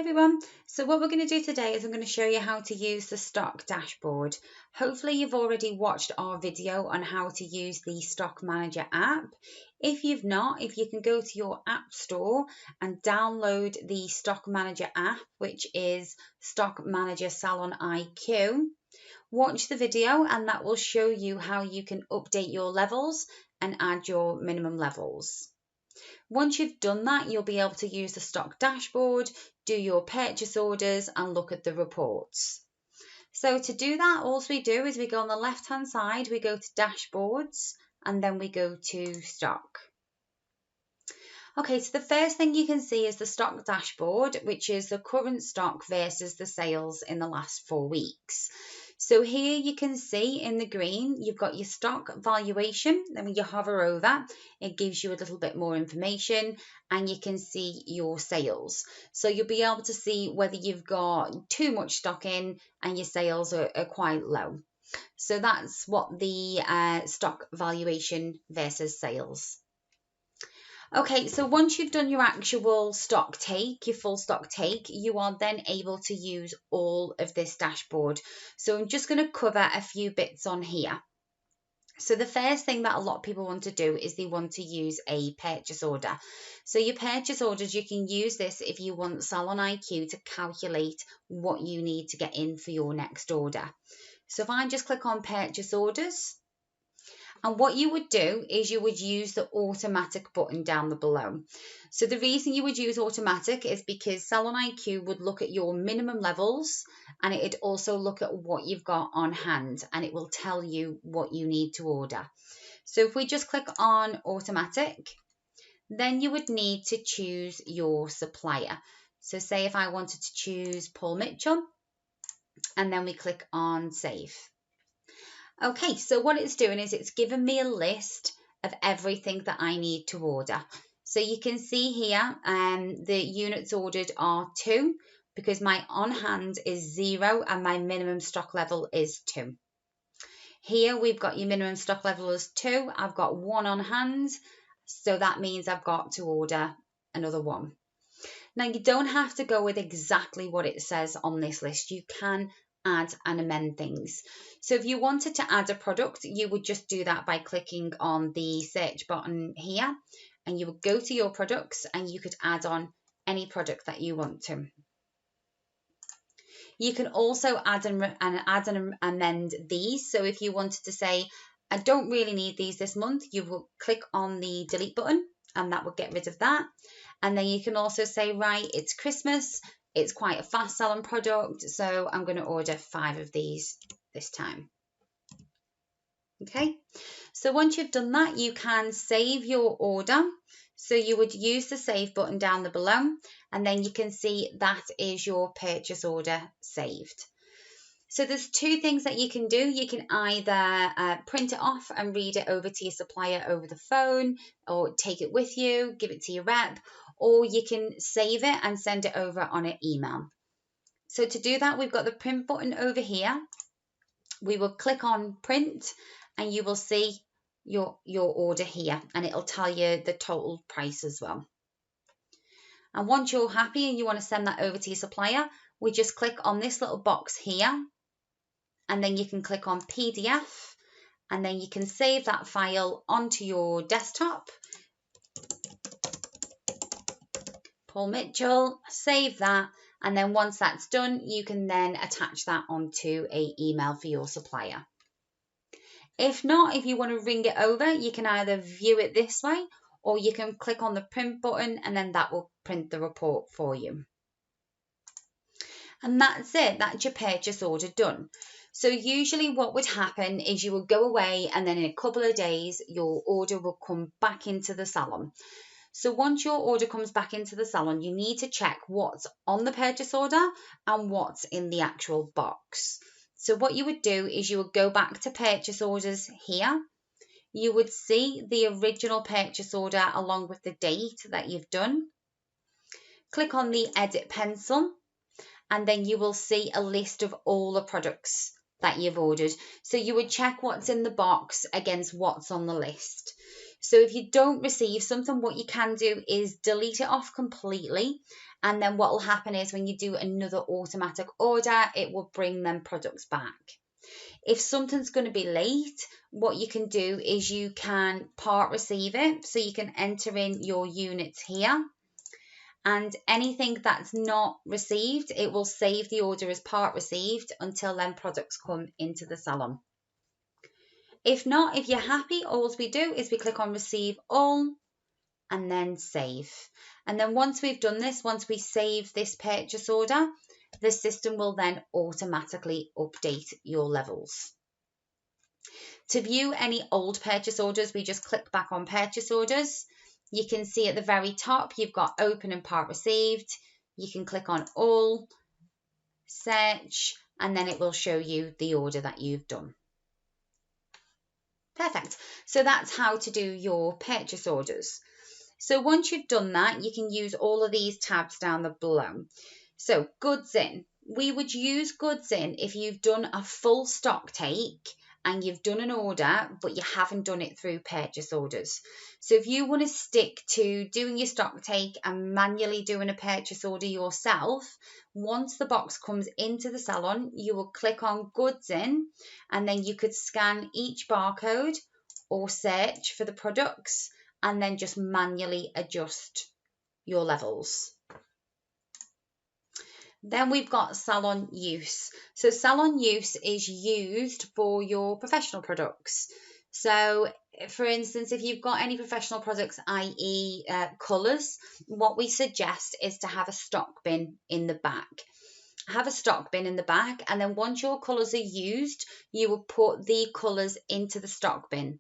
everyone, so what we're going to do today is I'm going to show you how to use the stock dashboard. Hopefully you've already watched our video on how to use the Stock Manager app. If you've not, if you can go to your app store and download the Stock Manager app, which is Stock Manager Salon IQ, watch the video and that will show you how you can update your levels and add your minimum levels. Once you've done that, you'll be able to use the stock dashboard, do your purchase orders and look at the reports. So to do that, all we do is we go on the left hand side, we go to dashboards and then we go to stock. Okay, so the first thing you can see is the stock dashboard, which is the current stock versus the sales in the last 4 weeks. So here you can see in the green, you've got your stock valuation. Then when you hover over, it gives you a little bit more information and you can see your sales. So you'll be able to see whether you've got too much stock in and your sales are quite low. So that's what the stock valuation versus sales. Okay, so once you've done your actual stock take, your full stock take, you are then able to use all of this dashboard. So I'm just going to cover a few bits on here. So the first thing that a lot of people want to do is they want to use a purchase order. So your purchase orders, you can use this if you want Salon IQ to calculate what you need to get in for your next order. So if I just click on purchase orders, and what you would do is you would use the automatic button down below. So the reason you would use automatic is because Salon IQ would look at your minimum levels and it'd also look at what you've got on hand and it will tell you what you need to order. So if we just click on automatic, then you would need to choose your supplier. So say if I wanted to choose Paul Mitchell and then we click on save. Okay, so what it's doing is it's given me a list of everything that I need to order. So you can see here the units ordered are 2 because my on hand is 0 and my minimum stock level is 2. Here we've got your minimum stock level is 2. I've got 1 on hand, so that means I've got to order another 1. Now you don't have to go with exactly what it says on this list. You can add and amend things. So if you wanted to add a product, you would just do that by clicking on the search button here and you would go to your products and you could add on any product that you want to. You can also add and amend these. So if you wanted to say, I don't really need these this month, you will click on the delete button and that will get rid of that. And then you can also say, right, it's Christmas. It's quite a fast selling product, so I'm going to order 5 of these this time. Okay, so once you've done that, you can save your order. So you would use the save button down below, and then you can see that is your purchase order saved. So there's 2 things that you can do. You can either print it off and read it over to your supplier over the phone, or take it with you, give it to your rep, or you can save it and send it over on an email. So to do that, we've got the print button over here. We will click on print and you will see your order here and it'll tell you the total price as well. And once you're happy and you want to send that over to your supplier, we just click on this little box here and then you can click on PDF and then you can save that file onto your desktop. Paul Mitchell, save that, and then once that's done, you can then attach that onto an email for your supplier. If not, if you want to ring it over, you can either view it this way, or you can click on the print button, and then that will print the report for you. And that's it, that's your purchase order done. So usually what would happen is you will go away, and then in a couple of days, your order will come back into the salon. So once your order comes back into the salon, you need to check what's on the purchase order and what's in the actual box. So what you would do is you would go back to purchase orders here. You would see the original purchase order along with the date that you've done. Click on the edit pencil and then you will see a list of all the products that you've ordered. So you would check what's in the box against what's on the list. So if you don't receive something, what you can do is delete it off completely And then what will happen is when you do another automatic order, it will bring them products back. If something's going to be late, what you can do is you can part receive it. So you can enter in your units here. And anything that's not received, it will save the order as part received until then products come into the salon. If not, if you're happy, all we do is we click on receive all and then save. And then once we've done this, once we save this purchase order, the system will then automatically update your levels. To view any old purchase orders, we just click back on purchase orders. You can see at the very top, you've got open and part received. You can click on all, search, and then it will show you the order that you've done. Perfect. So that's how to do your purchase orders. So once you've done that, you can use all of these tabs down below. So goods in. We would use goods in if you've done a full stock take and you've done an order, but you haven't done it through purchase orders. So if you want to stick to doing your stock take and manually doing a purchase order yourself, once the box comes into the salon, you will click on goods in, and then you could scan each barcode or search for the products and then just manually adjust your levels. Then we've got salon use. So salon use is used for your professional products. So for instance, if you've got any professional products, i.e. colours, what we suggest is to have a stock bin in the back. Have a stock bin in the back, and then once your colours are used, you will put the colours into the stock bin.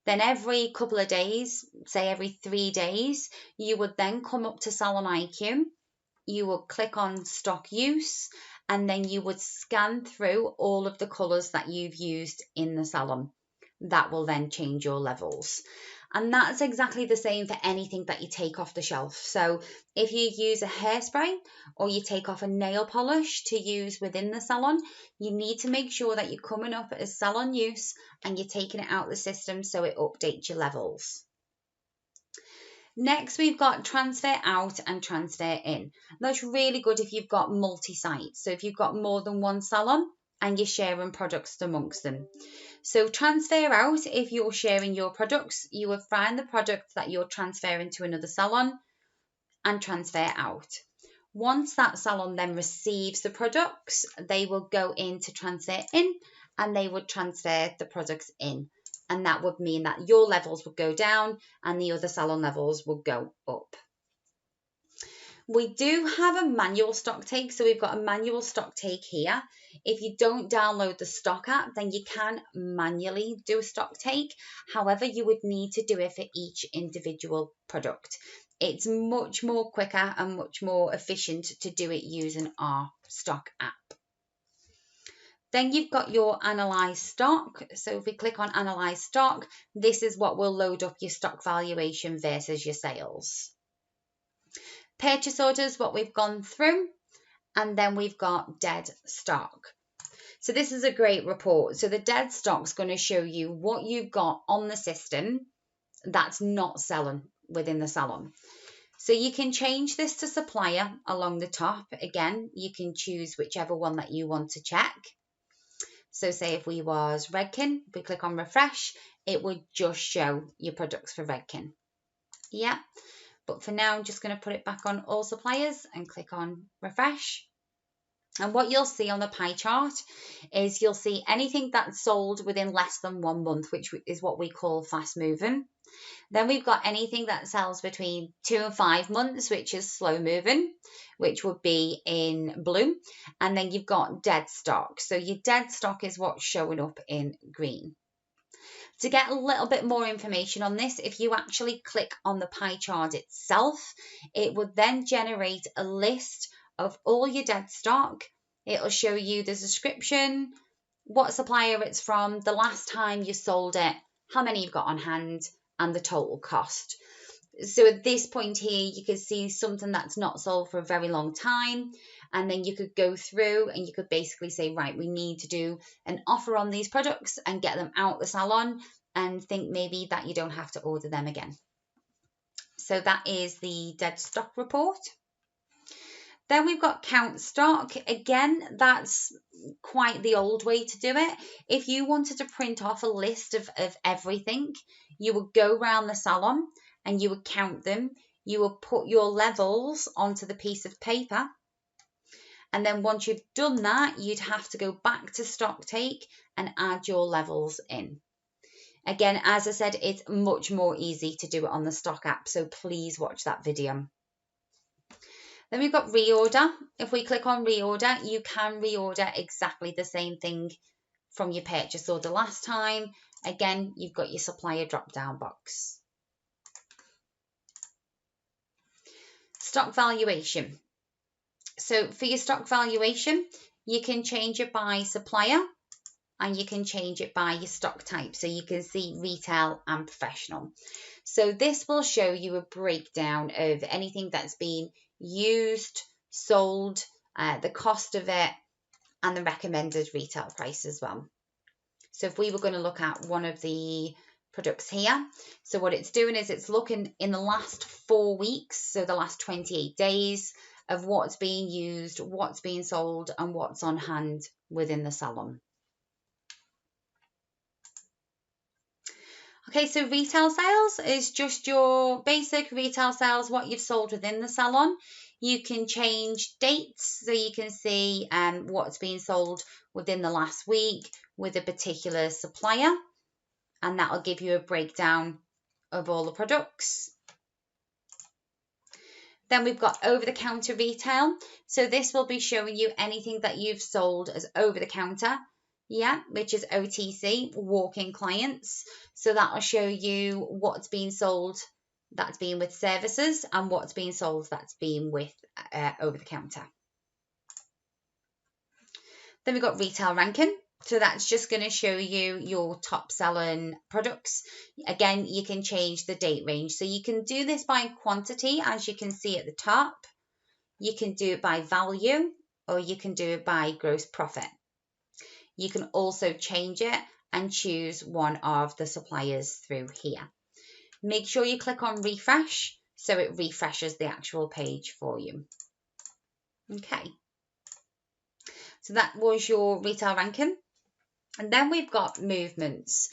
Then every couple of days, say every 3 days, you would then come up to Salon IQ. You will click on stock use, and then you would scan through all of the colours that you've used in the salon. That will then change your levels. And that's exactly the same for anything that you take off the shelf. So if you use a hairspray or you take off a nail polish to use within the salon, you need to make sure that you're coming up as salon use and you're taking it out of the system so it updates your levels. Next, we've got transfer out and transfer in. That's really good if you've got multi-sites. So if you've got more than one salon and you're sharing products amongst them. So transfer out, if you're sharing your products, you will find the products that you're transferring to another salon and transfer out. Once that salon then receives the products, they will go into transfer in and they would transfer the products in. And that would mean that your levels would go down and the other salon levels will go up. We do have a manual stock take, so we've got a manual stock take here. If you don't download the stock app, then you can manually do a stock take. However, you would need to do it for each individual product. It's much more quicker and much more efficient to do it using our stock app. Then you've got your analyze stock. So if we click on analyze stock, this is what will load up your stock valuation versus your sales. Purchase orders, what we've gone through, and then we've got dead stock. So this is a great report. So the dead stock is going to show you what you've got on the system that's not selling within the salon. So you can change this to supplier along the top. Again, you can choose whichever one that you want to check. So say if we was Redken, if we click on refresh, it would just show your products for Redken. Yeah, but for now, I'm just going to put it back on all suppliers and click on refresh. And what you'll see on the pie chart is you'll see anything that's sold within less than 1 month, which is what we call fast moving. Then we've got anything that sells between 2 and 5 months, which is slow moving, which would be in blue. And then you've got dead stock. So your dead stock is what's showing up in green. To get a little bit more information on this, if you actually click on the pie chart itself, it would then generate a list of all your dead stock. It'll show you the description, what supplier it's from, the last time you sold it, how many you've got on hand, and the total cost. So at this point here, you can see something that's not sold for a very long time, and then you could go through and you could basically say, right, we need to do an offer on these products and get them out the salon, and think maybe that you don't have to order them again. So that is the dead stock report. Then we've got count stock. Again, that's quite the old way to do it. If you wanted to print off a list of everything, you would go around the salon and you would count them. You would put your levels onto the piece of paper. And then once you've done that, you'd have to go back to StockTake and add your levels in. Again, as I said, it's much more easy to do it on the Stock app, so please watch that video. Then we've got reorder. If we click on reorder, you can reorder exactly the same thing from your purchase order last time. Again, you've got your supplier drop-down box. Stock valuation. So for your stock valuation, you can change it by supplier and you can change it by your stock type. So you can see retail and professional. So this will show you a breakdown of anything that's been used, sold, the cost of it, and the recommended retail price as well. So if we were going to look at one of the products here, so what it's doing is it's looking in the last 4 weeks, so the last 28 days of what's being used, what's being sold, and what's on hand within the salon. Okay, so retail sales is just your basic retail sales, what you've sold within the salon. You can change dates, so you can see what's being sold within the last week with a particular supplier, and that will give you a breakdown of all the products. Then we've got over-the-counter retail. So this will be showing you anything that you've sold as over-the-counter. Yeah, which is OTC, walk-in clients. So that will show you what's being sold that's being with services and what's being sold that's being with over-the-counter. Then we've got retail ranking. So that's just going to show you your top selling products. Again, you can change the date range. So you can do this by quantity, as you can see at the top. You can do it by value, or you can do it by gross profit. You can also change it and choose one of the suppliers through here. Make sure you click on refresh so it refreshes the actual page for you. Okay. So that was your retail ranking. And then we've got movements.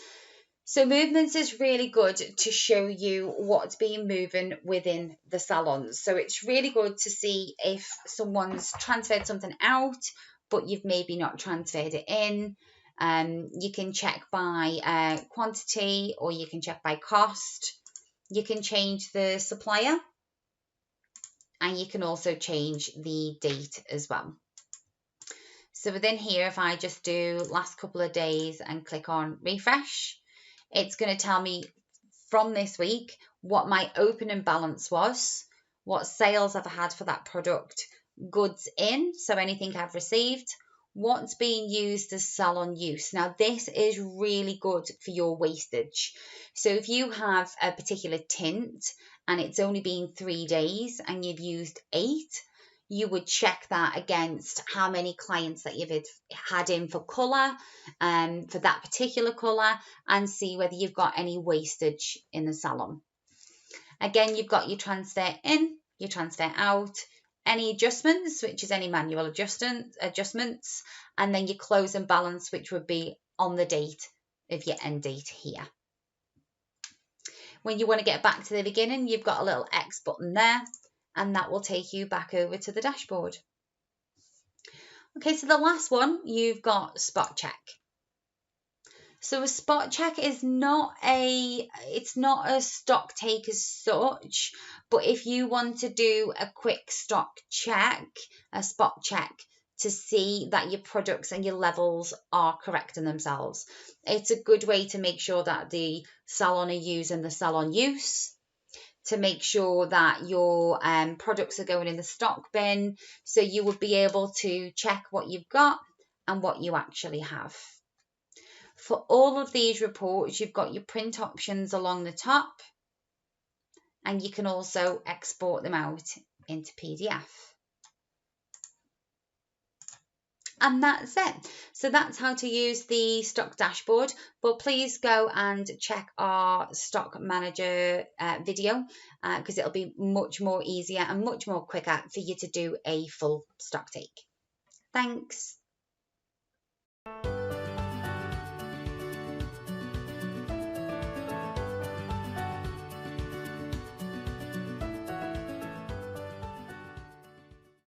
So movements is really good to show you what's been moving within the salons. So it's really good to see if someone's transferred something out, but you've maybe not transferred it in. You can check by quantity, or you can check by cost. You can change the supplier, and you can also change the date as well. So within here, if I just do last couple of days and click on refresh, it's going to tell me from this week what my opening balance was, what sales I've had for that product, goods in, so anything I've received, what's being used as salon use. Now this is really good for your wastage. So if you have a particular tint and it's only been 3 days and you've used 8, you would check that against how many clients that you've had in for colour, for that particular colour, and see whether you've got any wastage in the salon. Again, you've got your transfer in, your transfer out, any adjustments, which is any manual adjustments, and then your close and balance, which would be on the date of your end date here. When you want to get back to the beginning, you've got a little X button there, and that will take you back over to the dashboard. Okay, so the last one, you've got spot check. So a spot check is it's not a stock take as such, but if you want to do a quick stock check, a spot check, to see that your products and your levels are correct in themselves, it's a good way to make sure that the salon are using the salon use, to make sure that your products are going in the stock bin, so you would be able to check what you've got and what you actually have. For all of these reports, you've got your print options along the top, and you can also export them out into PDF. And that's it. So that's how to use the stock dashboard. But please go and check our stock manager video because it'll be much more easier and much more quicker for you to do a full stock take. Thanks.